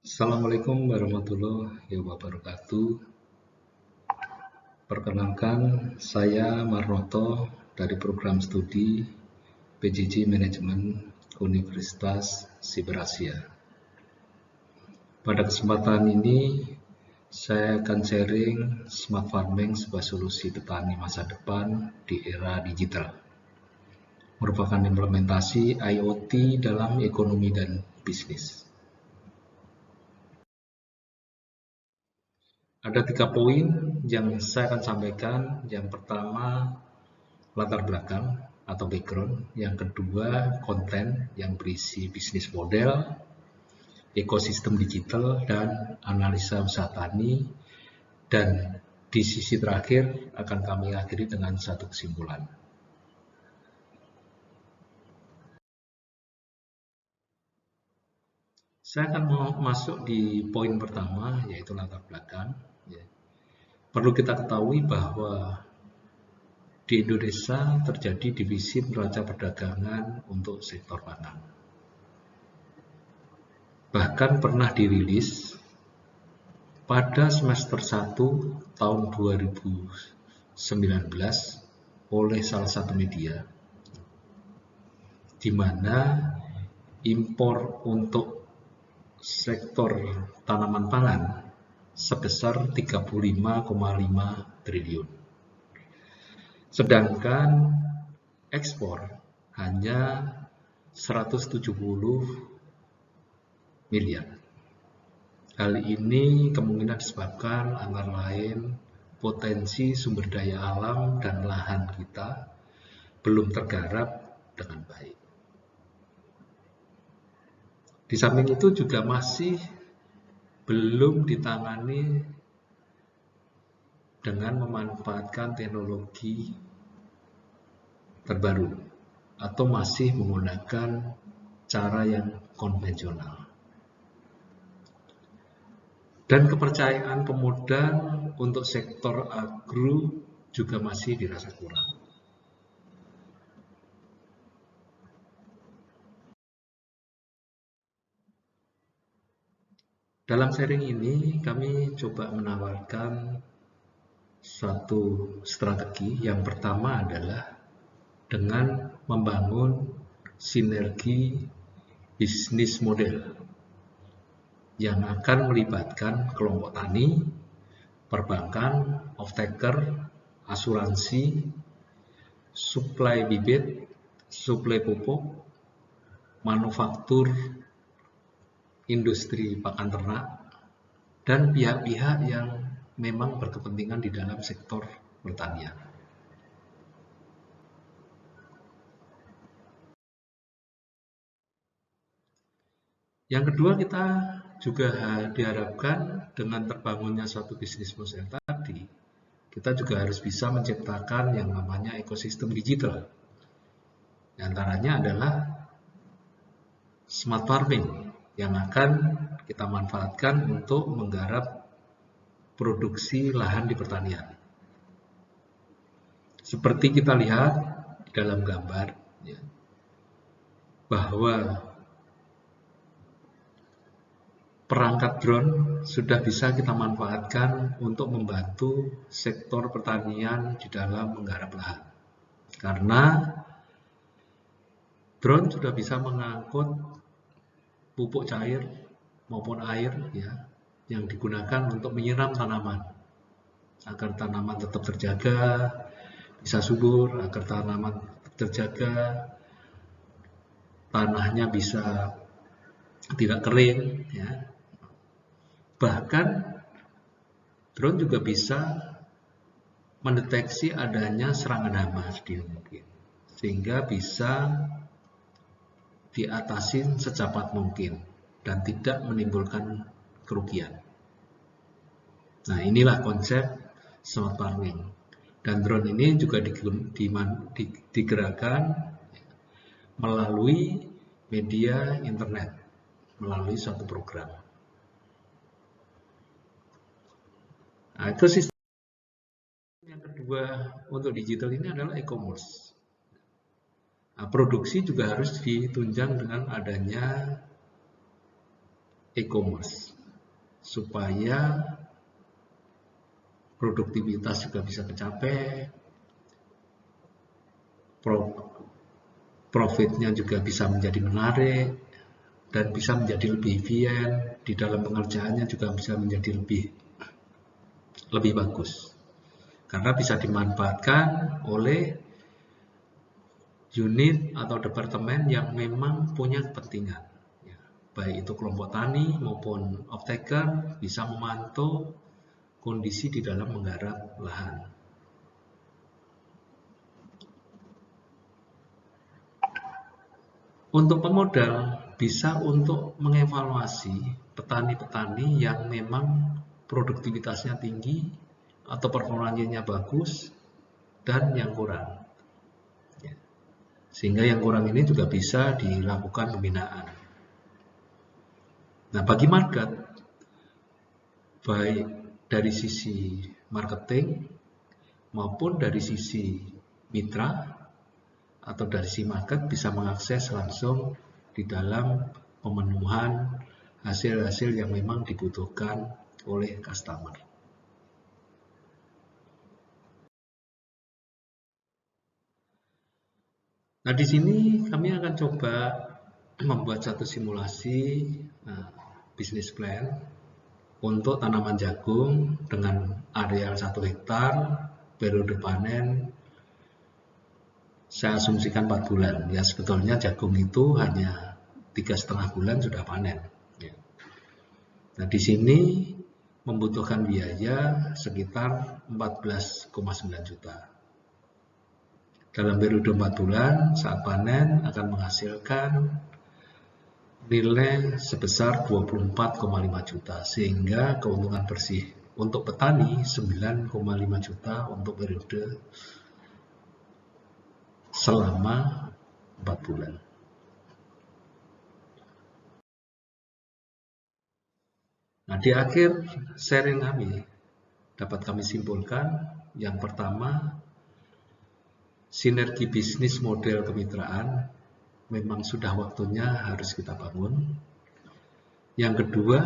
Assalamualaikum warahmatullahi wabarakatuh. Perkenalkan, saya Marnoto dari program studi PJJ Manajemen Universitas Siberasia. Pada kesempatan ini, saya akan sharing smart farming sebagai solusi petani masa depan di era digital. Merupakan implementasi IoT dalam ekonomi dan bisnis. Ada 3 poin yang saya akan sampaikan. Yang pertama, latar belakang atau background. Yang kedua, konten yang berisi bisnis model, ekosistem digital, dan analisa usaha tani. Dan di sisi terakhir akan kami akhiri dengan satu kesimpulan. Saya akan masuk di poin pertama, yaitu latar belakang. Perlu kita ketahui bahwa di Indonesia terjadi divisi neraca perdagangan untuk sektor pangan. Bahkan pernah dirilis pada semester 1 tahun 2019 oleh salah satu media, di mana impor untuk sektor tanaman pangan sebesar 35,5 triliun. Sedangkan ekspor hanya 170 miliar. Hal ini kemungkinan disebabkan antara lain potensi sumber daya alam dan lahan kita belum tergarap dengan baik. Di samping itu juga masih belum ditangani dengan memanfaatkan teknologi terbaru atau masih menggunakan cara yang konvensional. Dan kepercayaan pemodal untuk sektor agro juga masih dirasa kurang. Dalam sharing ini kami coba menawarkan suatu strategi. Yang pertama adalah dengan membangun sinergi bisnis model yang akan melibatkan kelompok tani, perbankan, off-taker, asuransi, suplai bibit, suplai pupuk, manufaktur, industri pakan ternak, dan pihak-pihak yang memang berkepentingan di dalam sektor pertanian. Yang kedua, kita juga diharapkan dengan terbangunnya suatu bisnis model tadi, kita juga harus bisa menciptakan yang namanya ekosistem digital. Di antaranya adalah smart farming yang akan kita manfaatkan untuk menggarap produksi lahan di pertanian. Seperti kita lihat dalam gambar, bahwa perangkat drone sudah bisa kita manfaatkan untuk membantu sektor pertanian di dalam menggarap lahan. Karena drone sudah bisa mengangkut pupuk cair maupun air yang digunakan untuk menyiram tanaman agar tanaman tetap terjaga, bisa subur, agar tanaman terjaga, tanahnya bisa tidak kering. Bahkan drone juga bisa mendeteksi adanya serangan hama sedini mungkin, sehingga bisa diatasi secepat mungkin dan tidak menimbulkan kerugian. Nah, inilah konsep smart farming. Dan drone ini juga digerakkan melalui media internet, melalui suatu program. Nah, ekosistem yang kedua untuk digital ini adalah e-commerce. Nah, produksi juga harus ditunjang dengan adanya e-commerce. supaya produktivitas juga bisa tercapai, profitnya juga bisa menjadi menarik, dan bisa menjadi lebih efisien, di dalam pengerjaannya juga bisa menjadi lebih bagus. Karena bisa dimanfaatkan oleh unit atau departemen yang memang punya kepentingan. Ya, baik itu kelompok tani maupun off-taker bisa memantau kondisi di dalam menggarap lahan. Untuk pemodal, bisa untuk mengevaluasi petani-petani yang memang produktivitasnya tinggi atau performanya bagus dan yang kurang. Sehingga yang kurang ini juga bisa dilakukan pembinaan. Nah, bagi market, baik dari sisi marketing maupun dari sisi mitra atau dari sisi market bisa mengakses langsung di dalam pemenuhan hasil-hasil yang memang dibutuhkan oleh customer. Nah, di sini kami akan coba membuat satu simulasi bisnis plan untuk tanaman jagung dengan area 1 hektar, periode panen saya asumsikan 4 bulan. Ya, sebetulnya jagung itu hanya 3,5 bulan sudah panen. Ya. Nah, di sini membutuhkan biaya sekitar 14,9 juta. Dalam periode 4 bulan saat panen akan menghasilkan nilai sebesar 24,5 juta, sehingga keuntungan bersih untuk petani 9,5 juta untuk periode selama 4 bulan. Nah, di akhir sharing kami dapat kami simpulkan yang pertama, sinergi bisnis model kemitraan memang sudah waktunya harus kita bangun. Yang kedua,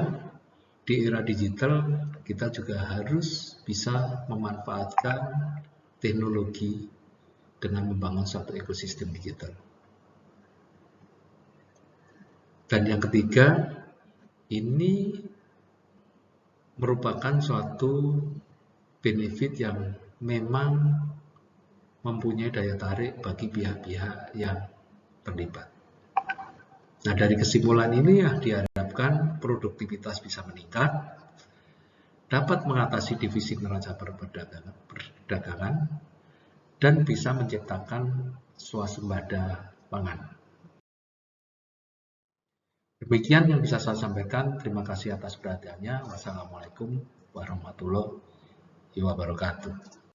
di era digital kita juga harus bisa memanfaatkan teknologi dengan membangun suatu ekosistem digital. Dan yang ketiga, ini merupakan suatu benefit yang memang mempunyai daya tarik bagi pihak-pihak yang terlibat. Nah, dari kesimpulan ini ya diharapkan produktivitas bisa meningkat, dapat mengatasi defisit neraca perdagangan, dan bisa menciptakan swasembada pangan. Demikian yang bisa saya sampaikan. Terima kasih atas perhatiannya. Wassalamualaikum warahmatullahi wabarakatuh.